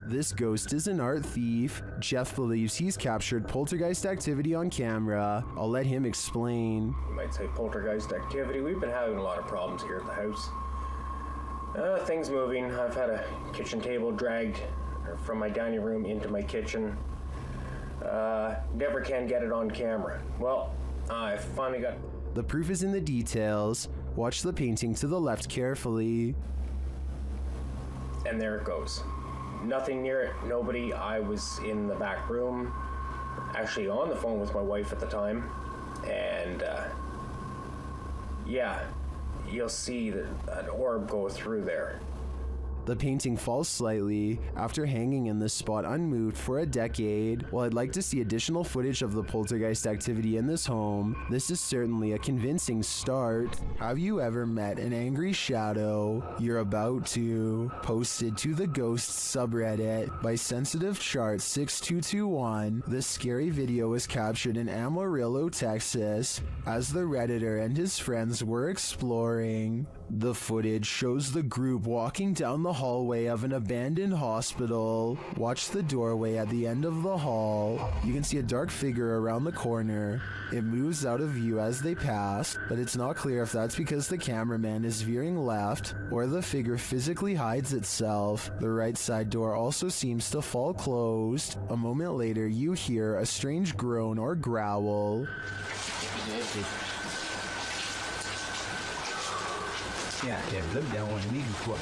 This ghost is an art thief. Jeff believes he's captured poltergeist activity on camera. I'll let him explain. You might say poltergeist activity. We've been having a lot of problems here at the house. Things moving. I've had a kitchen table dragged from my dining room into my kitchen. Never can get it on camera. Well, I finally got... The proof is in the details. Watch the painting to the left carefully. And there it goes. Nothing near it, nobody. I was in the back room, actually on the phone with my wife at the time, and yeah, you'll see that an orb go through there. The painting falls slightly after hanging in this spot unmoved for a decade. While I'd like to see additional footage of the poltergeist activity in this home, this is certainly a convincing start. Have you ever met an angry shadow? You're about to. Posted to the Ghosts subreddit by Sensitive Chart 6221. This scary video was captured in Amarillo, Texas, as the Redditor and his friends were exploring. The footage shows the group walking down the hallway of an abandoned hospital. Watch the doorway at the end of the hall. You can see a dark figure around the corner. It moves out of view as they pass, but it's not clear if that's because the cameraman is veering left or the figure physically hides itself. The right side door also seems to fall closed. A moment later, you hear a strange groan or growl. Yeah, look down on me before.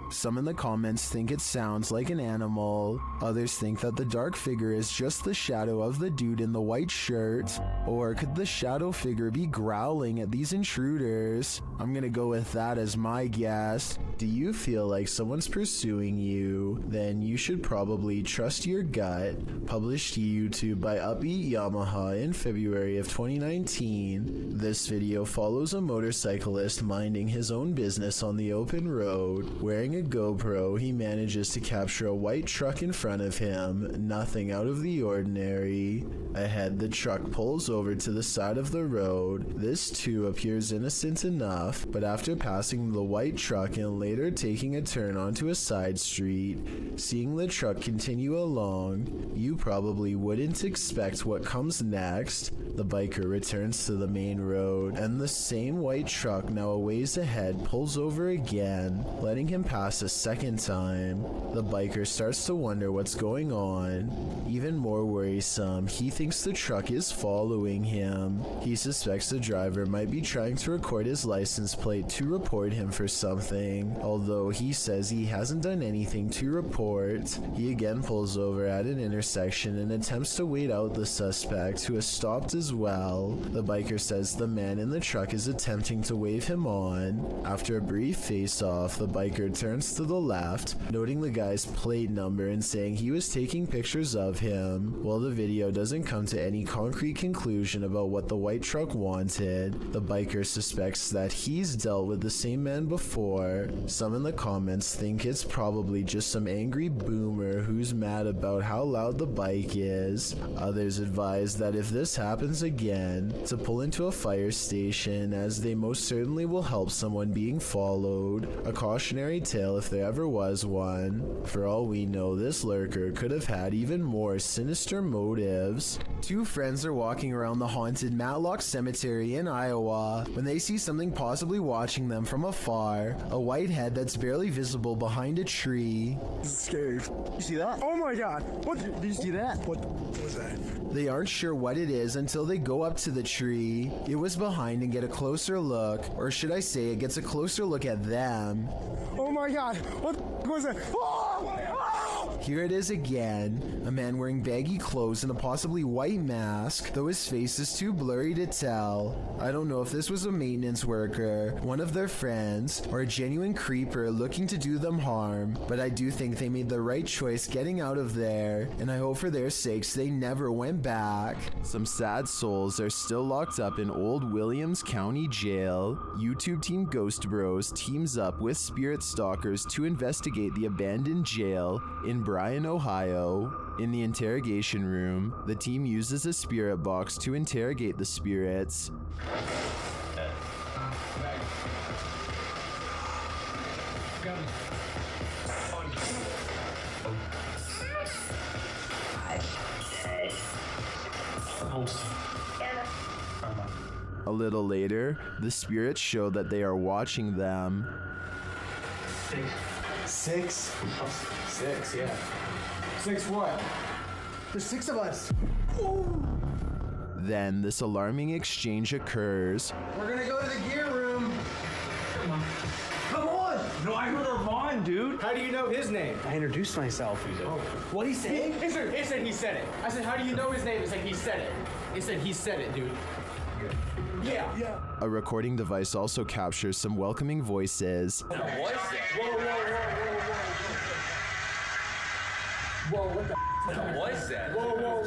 Some in the comments think it sounds like an animal. Others think that the dark figure is just the shadow of the dude in the white shirt. Or could the shadow figure be growling at these intruders? I'm gonna go with that as my guess. Do you feel like someone's pursuing you? Then you should probably trust your gut. Published to YouTube by Upbeat Yamaha in February of 2019. This video follows a motorcyclist minding his own business on the open road. Wearing a GoPro, he manages to capture a white truck in front of him. Nothing out of the ordinary. Ahead, the truck pulls over to the side of the road. This too appears innocent enough, but after passing the white truck and later taking a turn onto a side street, seeing the truck continue along, you probably wouldn't expect what comes next. The biker returns to the main road, and the same white truck now a ways ahead pulls over again, letting him pass a second time. The biker starts to wonder what's going on. Even more worrisome, he thinks the truck is following him. He suspects the driver might be trying to record his license plate to report him for something, although he says he hasn't done anything to report. He again pulls over at an intersection and attempts to wait out the suspect, who has stopped as well. The biker says the man in the truck is attempting to wave him on. After a brief face-off, the biker turns to the left, noting the guy's plate number and saying he was taking pictures of him. While the video doesn't come to any concrete conclusion about what the white truck wanted, the biker suspects that he's dealt with the same man before. Some in the comments think it's probably just some angry boomer who's mad about how loud the bike is. Others advise that if this happens again, to pull into a fire station, as they most certainly will help someone being followed. A cautionary tale if there ever was one. For all we know, this lurker could have had even more sinister motives. Two friends are walking around the haunted Matlock Cemetery in Iowa when they see something possibly watching them from afar. A white head that's barely visible behind a tree. This is scary. You see that? Oh my god! What? Did you see that? What was that? They aren't sure what it is until they go up to the tree. It was behind and get a closer look, or should I say it gets a closer look at them. Oh my god! What was that? Oh! Here it is again, a man wearing baggy clothes and a possibly white mask, though his face is too blurry to tell. I don't know if this was a maintenance worker, one of their friends, or a genuine creeper looking to do them harm, but I do think they made the right choice getting out of there, and I hope for their sakes they never went back. Some sad souls are still locked up in Old Williams County Jail. YouTube team Ghost Bros teams up with spirit stalkers to investigate the abandoned jail in Bryan, Ohio. In the interrogation room, the team uses a spirit box to interrogate the spirits. A little later, the spirits show that they are watching them. 6. 6, yeah. 6 what? There's 6 of us. Then this alarming exchange occurs. We're gonna go to the gear room. Come on. No, I heard Armand, dude. How do you know his name? I introduced myself. What he said? He said he said it. I said, how do you know his name? It's like he said it. It said he said it, dude. Yeah. A recording device also captures some welcoming voices. Whoa, what the f*** was that? Whoa.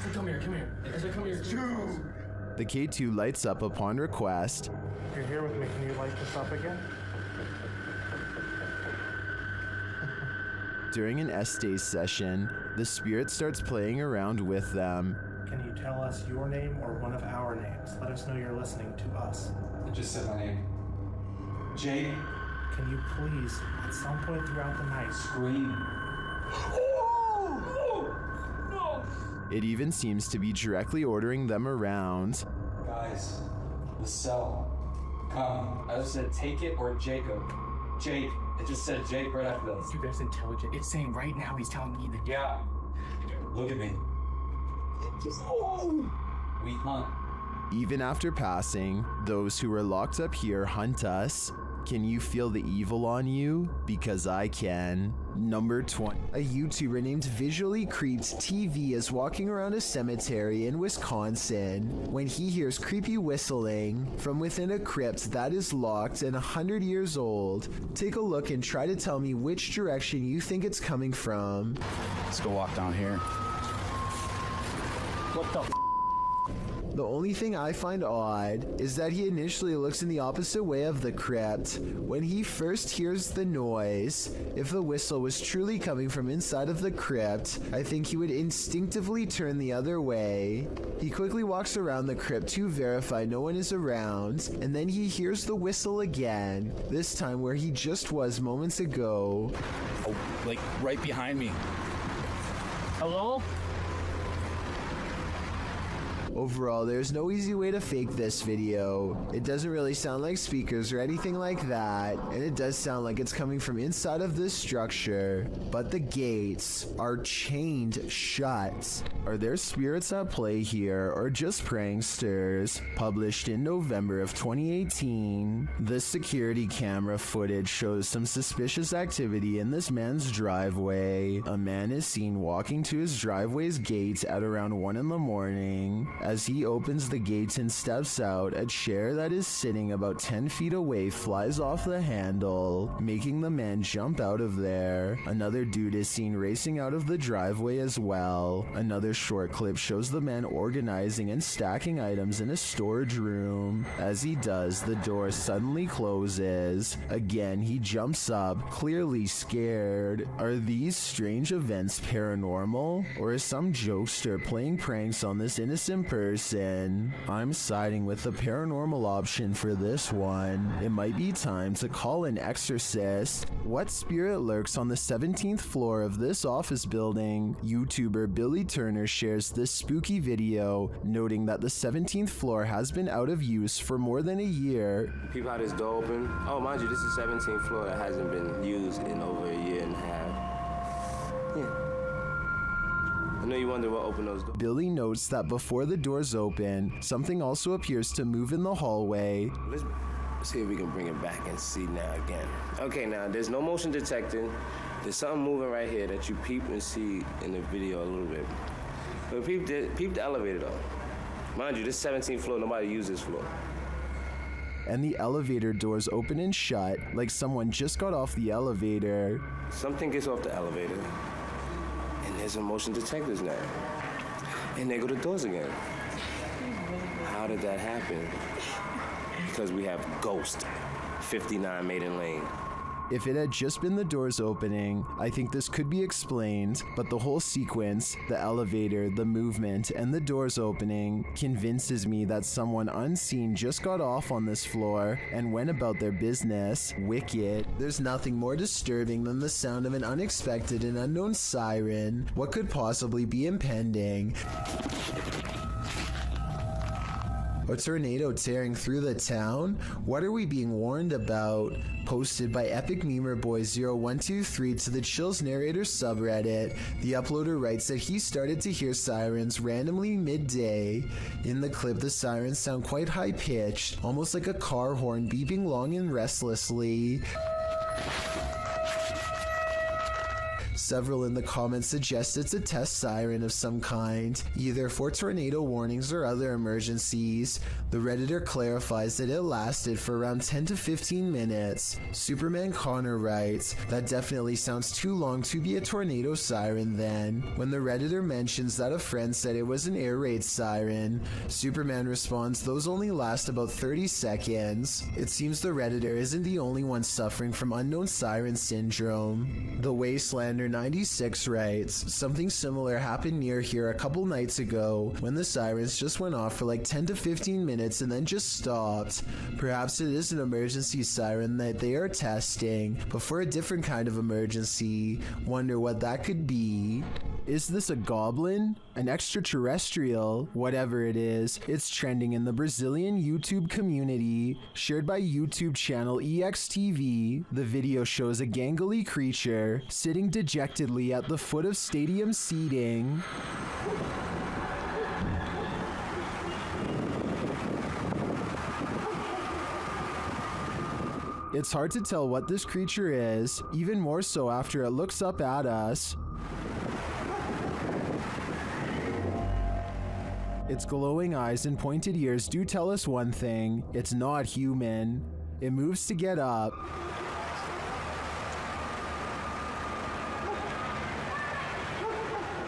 So come here. I said, come here. The K2 lights up upon request. If you're here with me, can you light this up again? During an S-Days session, the spirit starts playing around with them. Can you tell us your name or one of our names? Let us know you're listening to us. It just said my name. Jake. Can you please, at some point throughout the night, Scream. It even seems to be directly ordering them around. Guys, the cell. Come. I just said take it or Jacob. Jake. It just said Jake right after this. Dude, that's intelligent. It's saying right now he's telling me that. Yeah. Look at me. We hunt. Even after passing, those who were locked up here hunt us. Can you feel the evil on you? Because I can. Number 20. A YouTuber named Visually Creeped TV is walking around a cemetery in Wisconsin when he hears creepy whistling from within a crypt that is locked and 100 years old. Take a look and try to tell me which direction you think it's coming from. Let's go walk down here. What the f***? The only thing I find odd is that he initially looks in the opposite way of the crypt. When he first hears the noise, if the whistle was truly coming from inside of the crypt, I think he would instinctively turn the other way. He quickly walks around the crypt to verify no one is around, and then he hears the whistle again, this time where he just was moments ago. Oh, like right behind me. Hello? Overall, there's no easy way to fake this video. It doesn't really sound like speakers or anything like that, and it does sound like it's coming from inside of this structure, but the gates are chained shut. Are there spirits at play here, or just pranksters? Published in November of 2018, the security camera footage shows some suspicious activity in this man's driveway. A man is seen walking to his driveway's gates at around 1 in the morning. As he opens the gates and steps out, a chair that is sitting about 10 feet away flies off the handle, making the man jump out of there. Another dude is seen racing out of the driveway as well. Another short clip shows the man organizing and stacking items in a storage room. As he does, the door suddenly closes. Again, he jumps up, clearly scared. Are these strange events paranormal? Or is some jokester playing pranks on this innocent person? I'm siding with the paranormal option for this one. It might be time to call an exorcist. What spirit lurks on the 17th floor of this office building? YouTuber Billy Turner shares this spooky video, noting that the 17th floor has been out of use for more than a year. People had this door open. Oh, mind you, this is 17th floor that hasn't been used in over a year and a half. Yeah. I know you wonder what opened those doors. Billy notes that before the doors open, something also appears to move in the hallway. Let's see if we can bring it back and see now again. Okay, now there's no motion detecting. There's something moving right here that you peep and see in the video a little bit. But peep the elevator though. Mind you, this 17th floor, nobody uses this floor. And the elevator doors open and shut like someone just got off the elevator. Something gets off the elevator, and there's some motion detectors now. And there go the doors again. How did that happen? Because we have Ghost, 59 Maiden Lane. If it had just been the doors opening, I think this could be explained, but the whole sequence, the elevator, the movement, and the doors opening convinces me that someone unseen just got off on this floor and went about their business. Wicked. There's nothing more disturbing than the sound of an unexpected and unknown siren. What could possibly be impending? A tornado tearing through the town? What are we being warned about? Posted by Epic Memer Boy 0123 to the Chills Narrator subreddit. The uploader writes that he started to hear sirens randomly midday. In the clip, the sirens sound quite high-pitched, almost like a car horn beeping long and restlessly. Several in the comments suggest it's a test siren of some kind, either for tornado warnings or other emergencies. The Redditor clarifies that it lasted for around 10 to 15 minutes. Superman Connor writes, that definitely sounds too long to be a tornado siren then. When the Redditor mentions that a friend said it was an air raid siren, Superman responds those only last about 30 seconds. It seems the Redditor isn't the only one suffering from unknown siren syndrome. The Wastelander 96 writes, something similar happened near here a couple nights ago when the sirens just went off for like 10 to 15 minutes and then just stopped. Perhaps it is an emergency siren that they are testing, but for a different kind of emergency. Wonder what that could be. Is this a goblin? An extraterrestrial? Whatever it is, it's trending in the Brazilian YouTube community. Shared by YouTube channel EXTV, the video shows a gangly creature sitting dejectedly at the foot of stadium seating. It's hard to tell what this creature is, even more so after it looks up at us. Its glowing eyes and pointed ears do tell us one thing: it's not human. It moves to get up.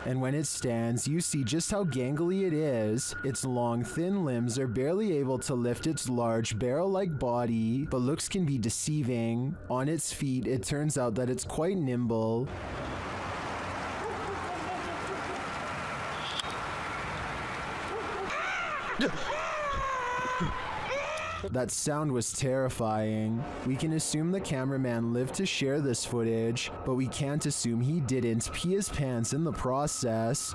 And when it stands, you see just how gangly it is. Its long, thin limbs are barely able to lift its large, barrel-like body, but looks can be deceiving. On its feet, it turns out that it's quite nimble. That sound was terrifying. We can assume the cameraman lived to share this footage, but we can't assume he didn't pee his pants in the process.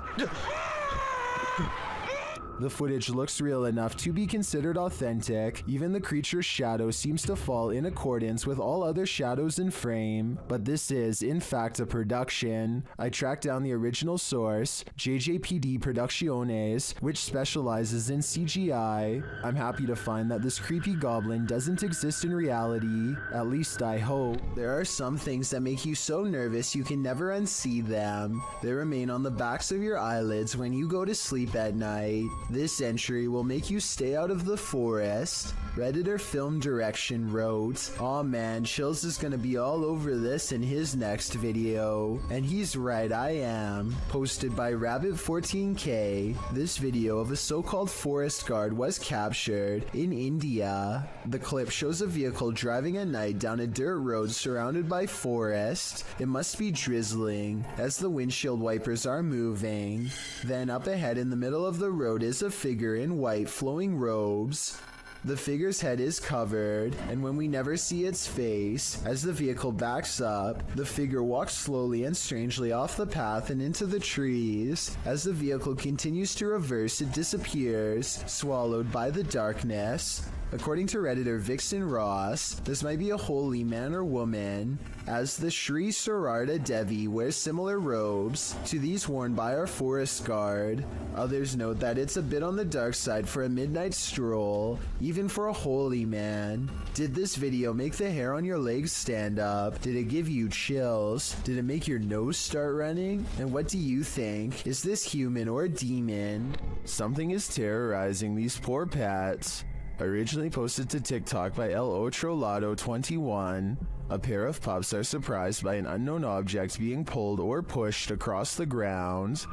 The footage looks real enough to be considered authentic. Even the creature's shadow seems to fall in accordance with all other shadows in frame. But this is, in fact, a production. I tracked down the original source, JJPD Producciones, which specializes in CGI. I'm happy to find that this creepy goblin doesn't exist in reality. At least I hope. There are some things that make you so nervous you can never unsee them. They remain on the backs of your eyelids when you go to sleep at night. This entry will make you stay out of the forest. Redditor Film Direction wrote, "Aw man, Chills is gonna be all over this in his next video." And he's right, I am. Posted by Rabbit14K, this video of a so-called forest guard was captured in India. The clip shows a vehicle driving at night down a dirt road surrounded by forest. It must be drizzling, as the windshield wipers are moving. Then up ahead in the middle of the road is a figure in white flowing robes. The figure's head is covered, and when we never see its face, as the vehicle backs up, the figure walks slowly and strangely off the path and into the trees. As the vehicle continues to reverse, it disappears, swallowed by the darkness. According to Redditor Vixen Ross, this might be a holy man or woman, as the Sri Sararda Devi wears similar robes to these worn by our forest guard. Others note that it's a bit on the dark side for a midnight stroll, even for a holy man. Did this video make the hair on your legs stand up? Did it give you chills? Did it make your nose start running? And what do you think? Is this human or a demon? Something is terrorizing these poor pets. Originally posted to TikTok by El Otrolado21, a pair of pups are surprised by an unknown object being pulled or pushed across the ground.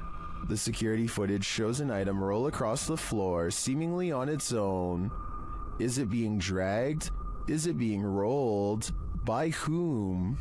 The security footage shows an item roll across the floor, seemingly on its own. Is it being dragged? Is it being rolled? By whom?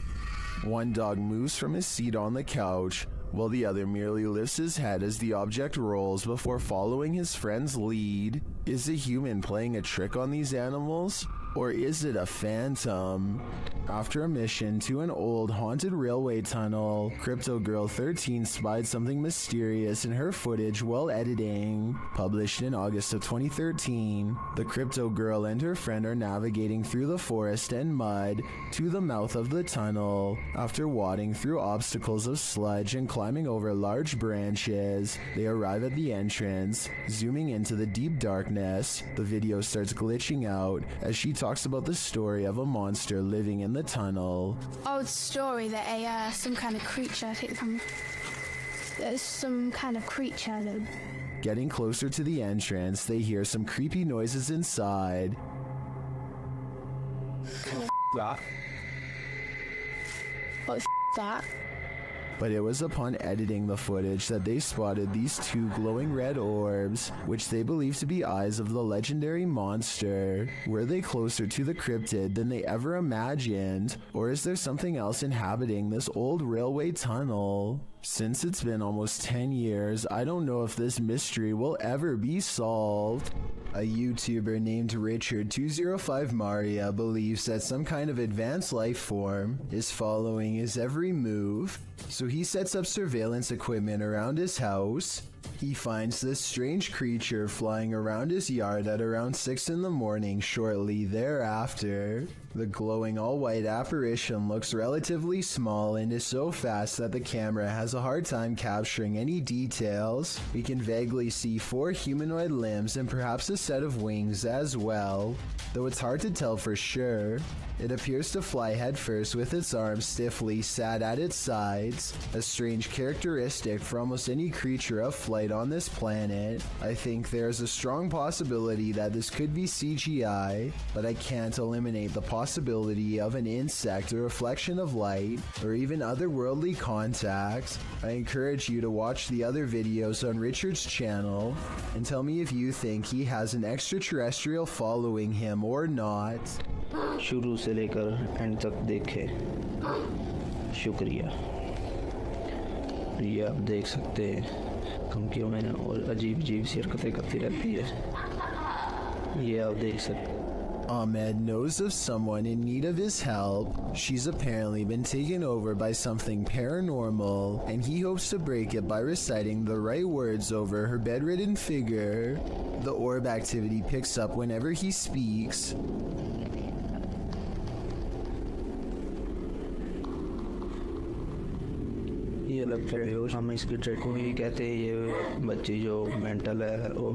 One dog moves from his seat on the couch, while the other merely lifts his head as the object rolls before following his friend's lead. Is a human playing a trick on these animals? Or is it a phantom? After a mission to an old haunted railway tunnel, Crypto Girl 13 spied something mysterious in her footage while editing. Published in August of 2013, the Crypto Girl and her friend are navigating through the forest and mud to the mouth of the tunnel. After wading through obstacles of sludge and climbing over large branches, they arrive at the entrance. Zooming into the deep darkness, the video starts glitching out as she talks about the story of a monster living in the tunnel. Old story that some kind of creature, I think there's some kind of creature that... Getting closer to the entrance, they hear some creepy noises inside. That. What the that? But it was upon editing the footage that they spotted these two glowing red orbs, which they believe to be eyes of the legendary monster. Were they closer to the cryptid than they ever imagined? Or is there something else inhabiting this old railway tunnel? Since it's been almost 10 years, I don't know if this mystery will ever be solved. A YouTuber named Richard205Maria believes that some kind of advanced life form is following his every move, so he sets up surveillance equipment around his house. He finds this strange creature flying around his yard at around 6 in the morning shortly thereafter. The glowing all-white apparition looks relatively small and is so fast that the camera has a hard time capturing any details. We can vaguely see 4 humanoid limbs and perhaps a set of wings as well, though it's hard to tell for sure. It appears to fly headfirst with its arms stiffly sat at its sides, a strange characteristic for almost any creature of flight on this planet. I think there's a strong possibility that this could be CGI, but I can't eliminate the possibility of an insect, a reflection of light, or even otherworldly contact. I encourage you to watch the other videos on Richard's channel and tell me if you think he has an extraterrestrial following him or not. शुरू से लेकर and तक देखे शुक्रिया। ये आप देख सकते हैं धमकियों में और अजीब अजीब सी हरकतें करती रहती है, ये आप देख सकते हैं। Ahmed knows of someone in need of his help. She's apparently been taken over by something paranormal, and he hopes to break it by reciting the right words over her bedridden figure. The orb activity picks up whenever he speaks. ये अलग बेहोश हम इसकी trade को ही कहते हैं, ये बच्ची जो मेंटल है और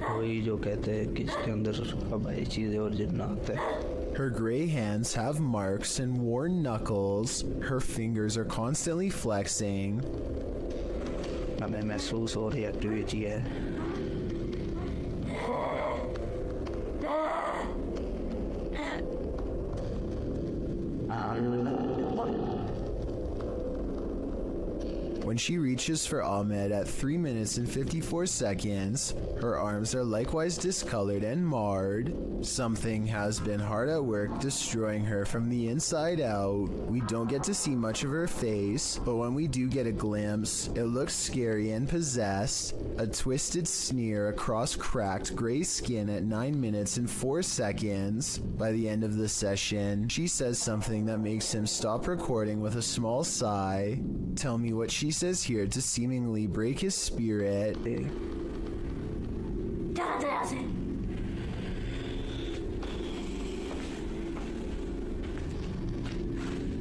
वही जो कहते हैं कि इसके अंदर हवाई चीज़ें और जिन्नात है। Her gray hands have marks and worn knuckles. Her fingers are constantly flexing. हमें महसूस हो रही एक्टिविटी है। When she reaches for Ahmed at 3 minutes and 54 seconds, her arms are likewise discolored and marred. Something has been hard at work destroying her from the inside out. We don't get to see much of her face, but when we do get a glimpse, it looks scary and possessed. A twisted sneer across cracked gray skin at 9 minutes and 4 seconds. By the end of the session, she says something that makes him stop recording with a small sigh. Tell me what she says here to seemingly break his spirit.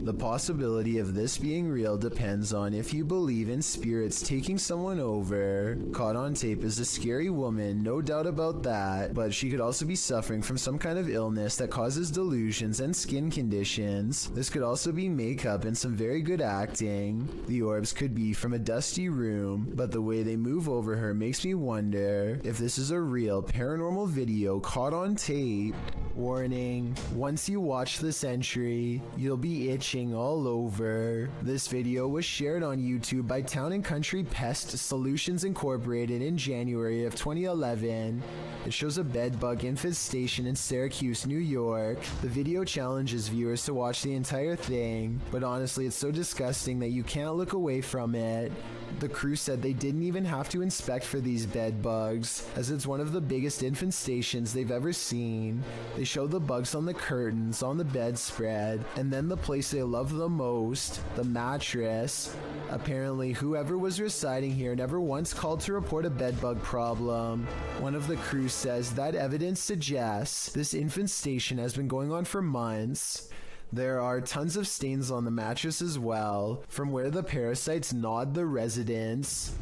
The possibility of this being real depends on if you believe in spirits taking someone over. Caught on tape is a scary woman, no doubt about that, but she could also be suffering from some kind of illness that causes delusions and skin conditions. This could also be makeup and some very good acting. The orbs could be from a dusty room, but the way they move over her makes me wonder if this is a real paranormal video caught on tape. Warning, once you watch this entry, you'll be itching all over. This video was shared on YouTube by Town and Country Pest Solutions Incorporated in January of 2011. It shows a bedbug infestation in Syracuse, New York. The video challenges viewers to watch the entire thing, but honestly it's so disgusting that you can't look away from it. The crew said they didn't even have to inspect for these bed bugs, as it's one of the biggest infestations they've ever seen. They show the bugs on the curtains, on the bedspread, and then the place they love the most, the mattress. Apparently, whoever was residing here never once called to report a bedbug problem. One of the crew says that evidence suggests this infestation has been going on for months. There are tons of stains on the mattress as well, from where the parasites gnawed the residents.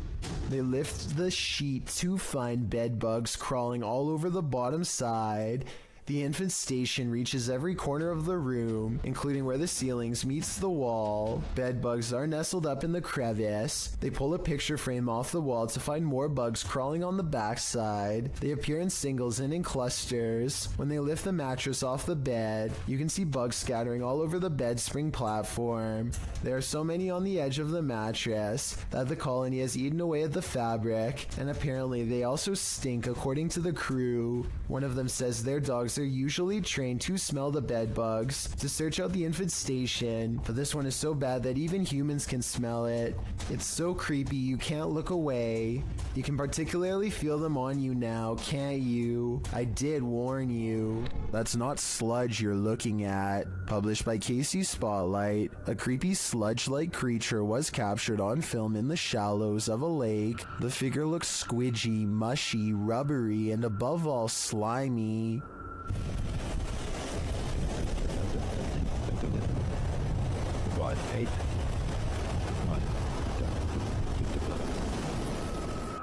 They lift the sheet to find bed bugs crawling all over the bottom side. The infestation reaches every corner of the room, including where the ceilings meets the wall. Bed bugs are nestled up in the crevice. They pull a picture frame off the wall to find more bugs crawling on the backside. They appear in singles and in clusters. When they lift the mattress off the bed, you can see bugs scattering all over the bed spring platform. There are so many on the edge of the mattress that the colony has eaten away at the fabric, and apparently they also stink according to the crew. One of them says their dogs are usually trained to smell the bed bugs to search out the infestation, but this one is so bad that even humans can smell it. It's so creepy you can't look away. You can particularly feel them on you now, can't you? I did warn you. That's not Sludge you're looking at. Published by Casey Spotlight, a creepy sludge-like creature was captured on film in the shallows of a lake. The figure looks squidgy, mushy, rubbery, and above all slimy.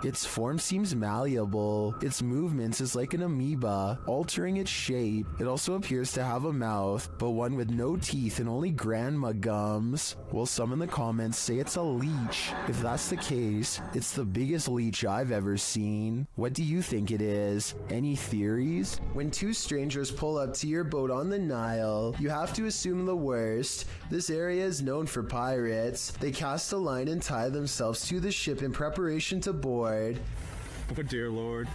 Its form seems malleable. Its movements is like an amoeba, altering its shape. It also appears to have a mouth, but one with no teeth and only grandma gums. Well, some in the comments say it's a leech. If that's the case, it's the biggest leech I've ever seen. What do you think it is? Any theories? When two strangers pull up to your boat on the Nile, you have to assume the worst. This area is known for pirates. They cast a line and tie themselves to the ship in preparation to board. Oh dear lord.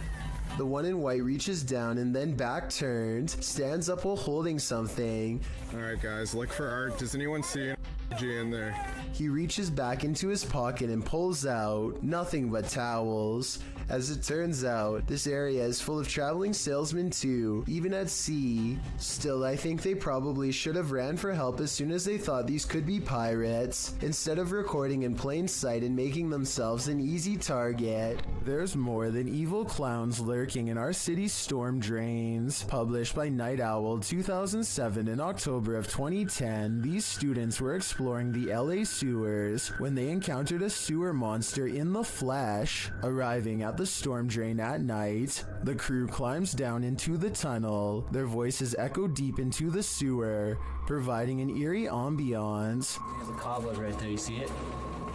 The one in white reaches down and then back turned, stands up while holding something. Alright guys, look for art. Does anyone see an G in there? He reaches back into his pocket and pulls out nothing but towels. As it turns out, this area is full of traveling salesmen too, even at sea. Still, I think they probably should have ran for help as soon as they thought these could be pirates, instead of recording in plain sight and making themselves an easy target. There's more than evil clowns lurking in our city's storm drains. Published by Night Owl 2007 in October of 2010, these students were exploring the LA sewers when they encountered a sewer monster in the flesh. Arriving at the storm drain at night, the crew climbs down into the tunnel. Their voices echo deep into the sewer, providing an eerie ambiance. There's a cobweb right there, you see it?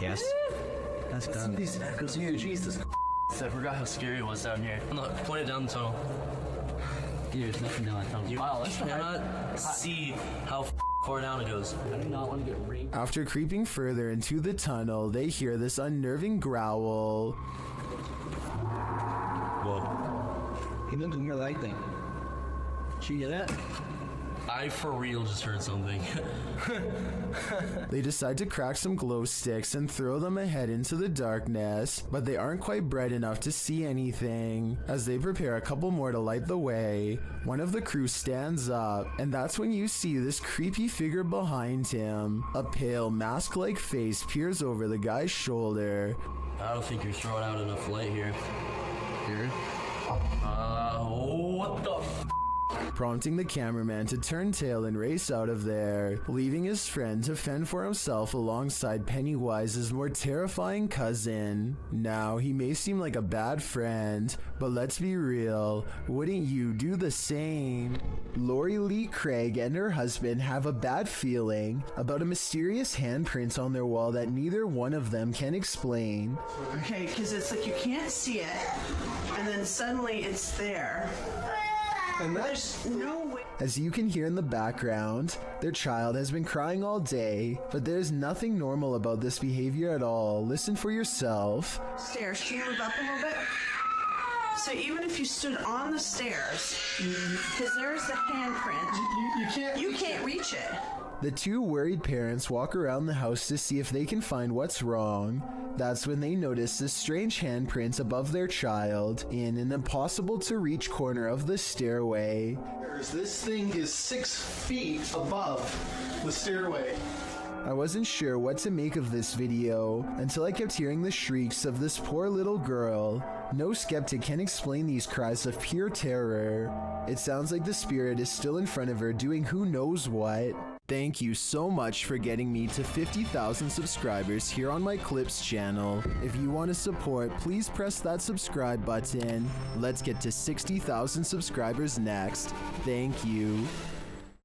Yes. That's done. These echoes here, Jesus. I forgot how scary it was down here. Look, point it down the tunnel. Dude, there's nothing down the tunnel. Wow, that's cannot see how far down it goes. I do not want to get raped. After creeping further into the tunnel, they hear this unnerving growl. Whoa. He looks in your light thing. Did you hear that? I for real just heard something. They decide to crack some glow sticks and throw them ahead into the darkness, but they aren't quite bright enough to see anything. As they prepare a couple more to light the way, one of the crew stands up, and that's when you see this creepy figure behind him. A pale, mask-like face peers over the guy's shoulder. I don't think you're throwing out enough light here. Here? What the f***? Prompting the cameraman to turn tail and race out of there, leaving his friend to fend for himself alongside Pennywise's more terrifying cousin. Now, he may seem like a bad friend, but let's be real, wouldn't you do the same? Lori Lee Craig and her husband have a bad feeling about a mysterious handprint on their wall that neither one of them can explain. Okay, because it's like you can't see it, and then suddenly it's there. And There's no way. As you can hear in the background, their child has been crying all day, but there's nothing normal about this behavior at all. Listen for yourself. Stairs. Can you move up a little bit? So even if you stood on the stairs, because there's the handprint, you can't reach it. The two worried parents walk around the house to see if they can find what's wrong. That's when they notice this strange handprint above their child in an impossible to reach corner of the stairway. This thing is 6 feet above the stairway. I wasn't sure what to make of this video until I kept hearing the shrieks of this poor little girl. No skeptic can explain these cries of pure terror. It sounds like the spirit is still in front of her doing who knows what. Thank you so much for getting me to 50,000 subscribers here on my Clips channel. If you want to support, please press that subscribe button. Let's get to 60,000 subscribers next. Thank you.